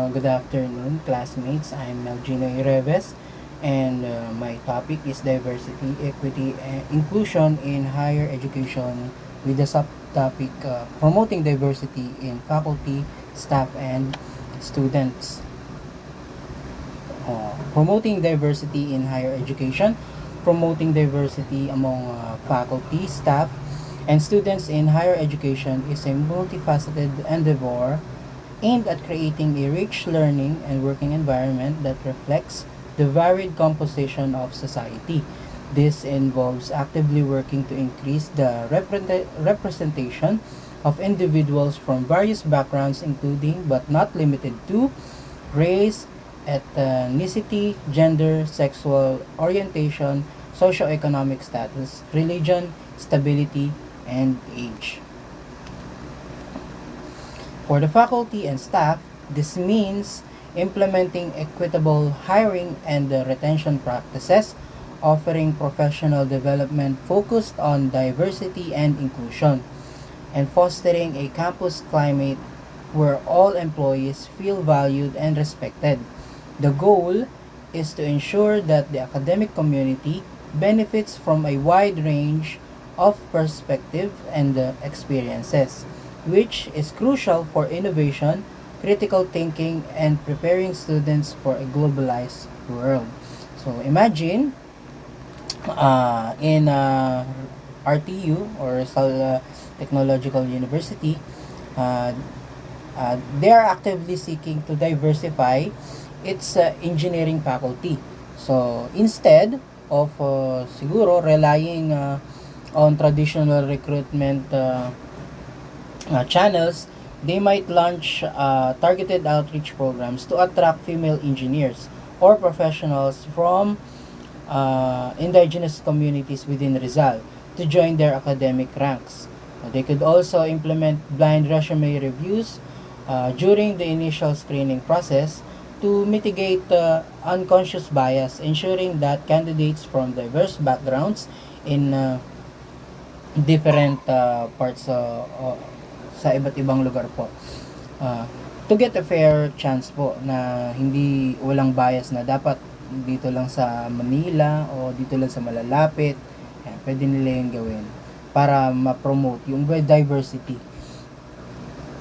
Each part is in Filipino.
Good afternoon, classmates. I'm Melgino Ireves, and my topic is diversity, equity, and inclusion in higher education with the subtopic promoting diversity in faculty, staff, and students. Promoting diversity in higher education, promoting diversity among faculty, staff, and students in higher education is a multifaceted endeavor aimed at creating a rich learning and working environment that reflects the varied composition of society. This involves actively working to increase the representation of individuals from various backgrounds, including but not limited to race, ethnicity, gender, sexual orientation, socioeconomic status, religion, stability, and age. For the faculty and staff, this means implementing equitable hiring and retention practices, offering professional development focused on diversity and inclusion, and fostering a campus climate where all employees feel valued and respected. The goal is to ensure that the academic community benefits from a wide range of perspective and experiences, which is crucial for innovation, critical thinking, and preparing students for a globalized world. So imagine in RTU or Rizal Technological University, uh, they are actively seeking to diversify its engineering faculty. So instead of siguro relying on traditional recruitment channels, they might launch targeted outreach programs to attract female engineers or professionals from indigenous communities within Rizal to join their academic ranks. They could also implement blind resume reviews during the initial screening process to mitigate unconscious bias, ensuring that candidates from diverse backgrounds in different parts sa iba't ibang lugar po. Uh, to get a fair chance po na hindi walang bias na dapat dito lang sa Manila o dito lang sa malalapit. Yan, pwede nila yung gawin para ma-promote yung diversity.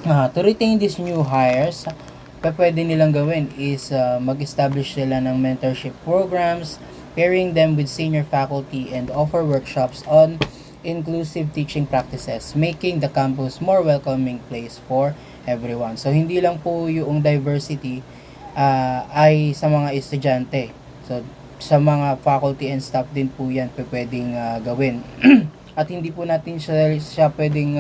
To retain these new hires, pwede nilang gawin is mag-establish sila ng mentorship programs, pairing them with senior faculty and offer workshops on inclusive teaching practices, making the campus more welcoming place for everyone. So, hindi lang po yung diversity ay sa mga estudyante. So, sa mga faculty and staff din po yan pwedeng gawin. At hindi po natin siya pwedeng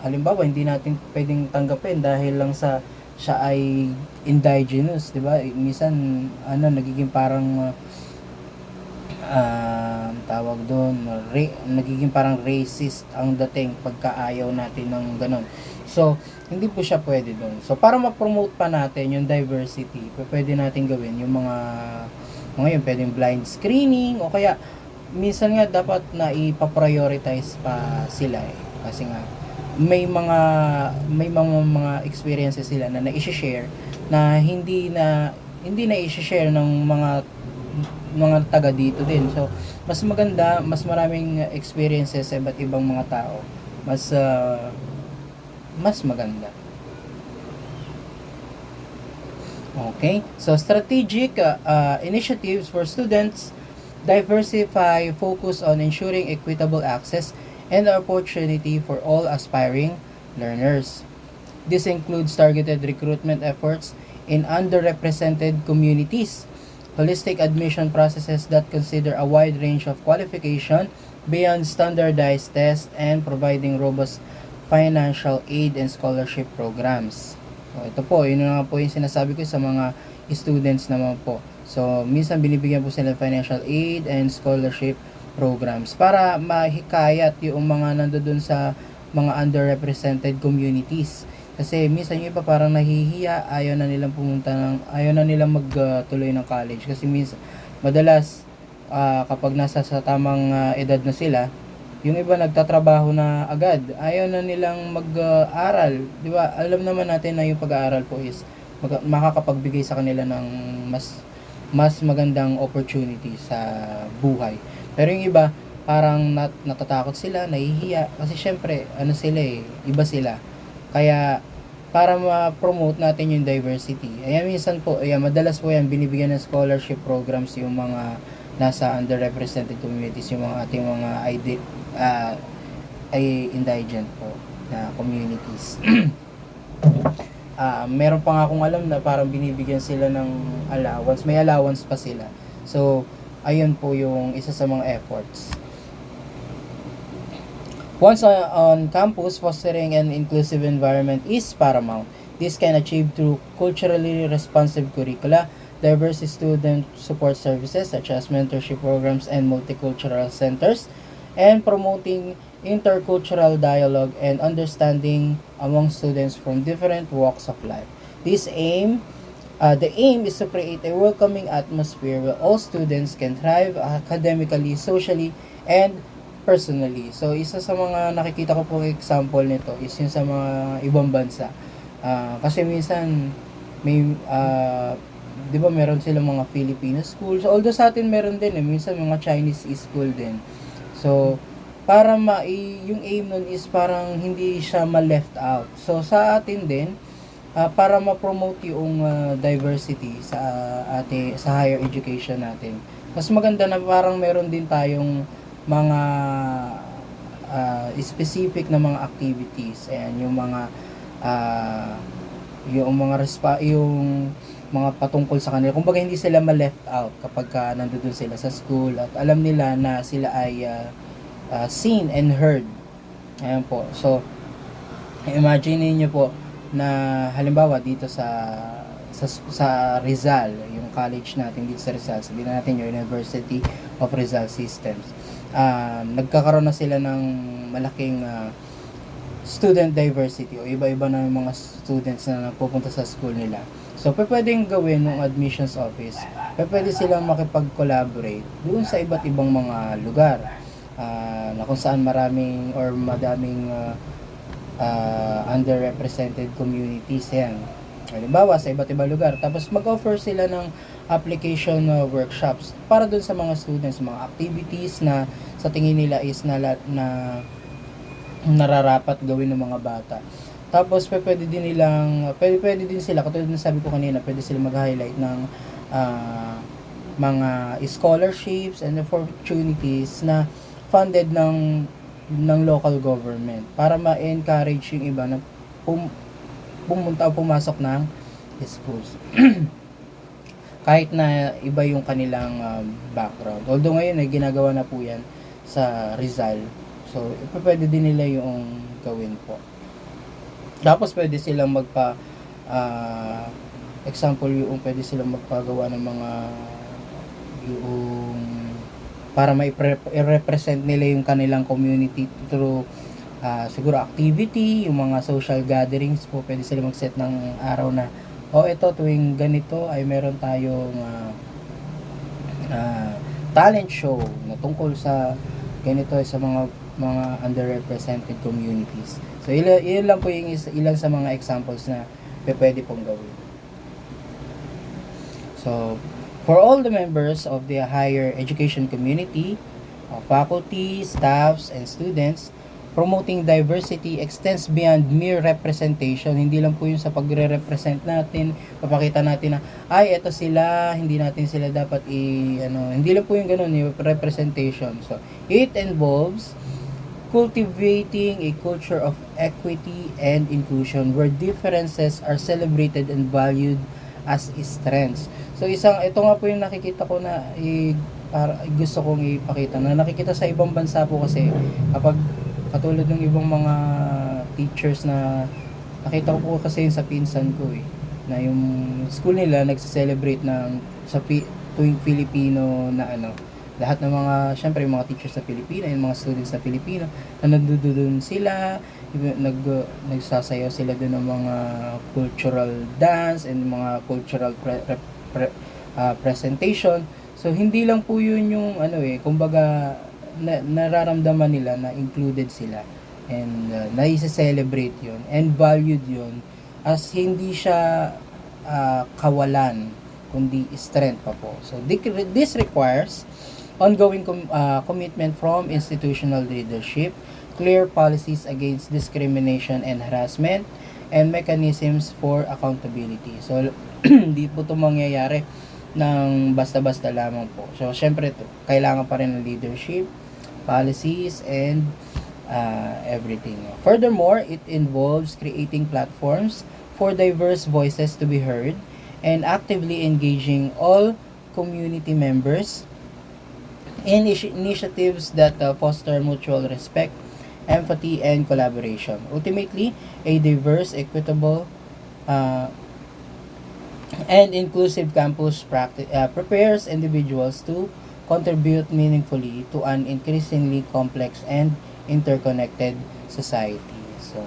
halimbawa, hindi natin pwedeng tanggapin dahil lang sa siya ay indigenous, 'di ba? Minsan nagiging parang tawag doon, nagiging parang racist ang dating pagkaayaw natin ng ganun. So, hindi po siya pwede doon. So, para ma-promote pa natin yung diversity, pwede natin gawin yung mga yun, pwedeng blind screening o kaya minsan nga dapat na ipa-prioritize pa sila kasi nga may mga experiences sila na na-i-share na hindi na i-share ng mga taga dito din. So, mas maganda, mas maraming experiences sa iba't ibang mga tao. Mas maganda. Okay? So, strategic initiatives for students diversify, focus on ensuring equitable access and opportunity for all aspiring learners. This includes targeted recruitment efforts in underrepresented communities, holistic admission processes that consider a wide range of qualification beyond standardized tests, and providing robust financial aid and scholarship programs. So, ito po, yun nga po yung sinasabi ko sa mga students naman po. So, minsan binibigyan po sila financial aid and scholarship programs para mahikayat yung mga nandoon sa mga underrepresented communities. Kasi minsan yung iba parang nahihiya, ayaw na nilang magtuloy ng college kasi minsan madalas kapag nasa sa tamang edad na sila, Yung iba nagtatrabaho na agad, ayaw na nilang mag-aral, 'di ba? Alam naman natin na yung pag-aaral po is makakapagbigay sa kanila ng mas mas magandang opportunity sa buhay. Pero yung iba, parang natatakot sila, nahihiya kasi syempre ano sila iba sila. Kaya para ma-promote natin yung diversity. Ayan, minsan po, ayan, madalas po yan binibigyan ng scholarship programs yung mga nasa underrepresented communities, yung mga ating mga uh, ay indigent po na communities. Meron pa nga akong alam na parang binibigyan sila ng allowance, may allowance pa sila. So, ayun po yung isa sa mga efforts. Once on campus, fostering an inclusive environment is paramount. This can achieve through culturally responsive curricula, diverse student support services such as mentorship programs and multicultural centers, and promoting intercultural dialogue and understanding among students from different walks of life. The aim is to create a welcoming atmosphere where all students can thrive academically, socially, and personally. So, isa sa mga nakikita ko pong example nito is yung sa mga ibang bansa. Kasi minsan, may, di ba meron silang mga Filipino schools. Although sa atin meron din minsan mga Chinese school din. So, para yung aim nun is parang hindi siya ma-left out. So, sa atin din, para ma-promote yung diversity sa higher education natin. Mas maganda na parang meron din tayong mga specific na mga activities. Ayan, yung mga patungkol sa kanila. Kumbaga hindi sila ma-left out kapag nandoon sila sa school at alam nila na sila ay seen and heard. Ayan po. So, imagine niyo po na halimbawa dito sa Rizal, yung college natin dito sa Rizal, sabihin natin yung University of Rizal Systems. Nagkakaroon na sila ng malaking student diversity o iba-iba na yung mga students na pupunta sa school nila. So, pwedeng gawin ng admissions office, pwede silang makipag-collaborate doon sa iba't ibang mga lugar na kung saan madaming underrepresented communities yan. Halimbawa, sa iba't ibang lugar. Tapos mag-offer sila ng application workshops para dun sa mga students, mga activities na sa tingin nila is nararapat gawin ng mga bata. Tapos pwede din sila, katulad ng sabi ko kanina, pwede sila mag-highlight ng mga scholarships and opportunities na funded ng local government para ma-encourage yung iba na pumunta o pumasok ng schools. Kahit na iba yung kanilang background. Although ngayon ay ginagawa na po yan sa Rizal. So, pwede din nila yung gawin po. Tapos pwede silang example yung pwede silang magpagawa ng mga yung para i-represent nila yung kanilang community through siguro activity, yung mga social gatherings po, pwede sila mag-set ng araw na ito tuwing ganito ay meron tayong talent show na tungkol sa ganito sa mga underrepresented communities. So ilan lang po yung ilan sa mga examples na pwede pong gawin. So for all the members of the higher education community, faculty, staffs, and students, promoting diversity extends beyond mere representation. Hindi lang po yung sa pagre-represent natin, papakita natin na, eto sila, hindi natin sila dapat hindi lang po yung ganun, yung representation. So, it involves cultivating a culture of equity and inclusion where differences are celebrated and valued as strengths. So ito nga po yung nakikita ko na gusto kong ipakita na nakikita sa ibang bansa po kasi kapag katulad ng ibang mga teachers na nakita ko po kasi yung sa pinsan ko na yung school nila nagse-celebrate tuwing Filipino na lahat ng mga syempre yung mga teachers sa Pilipino, yung mga students sa Pilipino na nandoon sila, nagsasayaw sila doon ng mga cultural dance and mga cultural presentation. So hindi lang po yun yung kumbaga nararamdaman nila na included sila, and naise-celebrate yun and valued yun, as hindi siya kawalan, kundi strength pa po. So this requires ongoing commitment from institutional leadership, clear policies against discrimination and harassment, and mechanisms for accountability. So hindi po ito mangyayari ng basta-basta lamang po. So syempre kailangan pa rin ng leadership, policies, and everything. Furthermore, it involves creating platforms for diverse voices to be heard and actively engaging all community members in initiatives that foster mutual respect, empathy, and collaboration. Ultimately, a diverse, equitable, and inclusive campus prepares individuals to contribute meaningfully to an increasingly complex and interconnected society. So,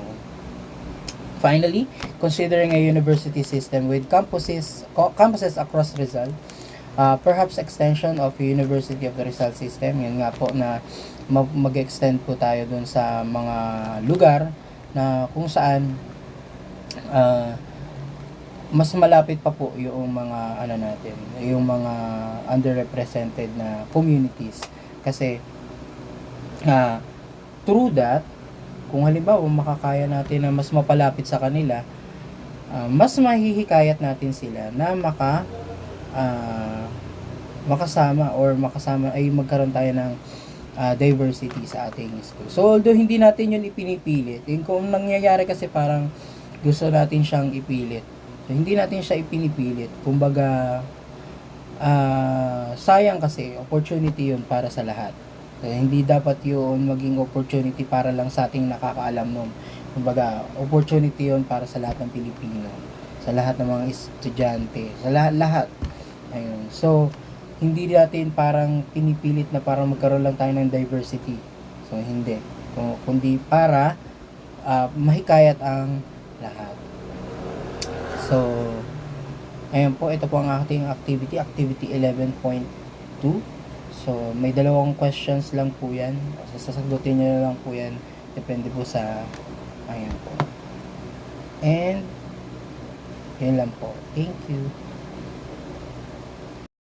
finally, considering a university system with campuses across Rizal, perhaps extension of University of the Rizal system, yun nga po na mag-extend po tayo dun sa mga lugar na kung saan mas malapit pa po yung mga natin, yung mga underrepresented na communities, kasi through that, kung halimbawa makakaya natin na mas mapalapit sa kanila, mas mahihikayat natin sila na makasama ay magkaroon tayo ng diversity sa ating school. So although hindi natin yun ipinipilit, yung kung nangyayari kasi parang gusto natin siyang ipilit. So, hindi natin siya ipinipilit. Kumbaga, sayang kasi, opportunity yun para sa lahat. So, hindi dapat yun maging opportunity para lang sa ating nakakaalam nun. Kumbaga, opportunity yun para sa lahat ng Pilipino. Sa lahat ng mga estudyante. Sa lahat. Ayun. So, hindi natin parang pinipilit na parang magkaroon lang tayo ng diversity. So, hindi. Kundi para mahikayat ang lahat. So, ayun po, ito po ang ating activity 11.2. So, may dalawang questions lang po yan. Sasagutin nyo na lang po yan. Depende po sa, ayun po. And, yun lang po. Thank you.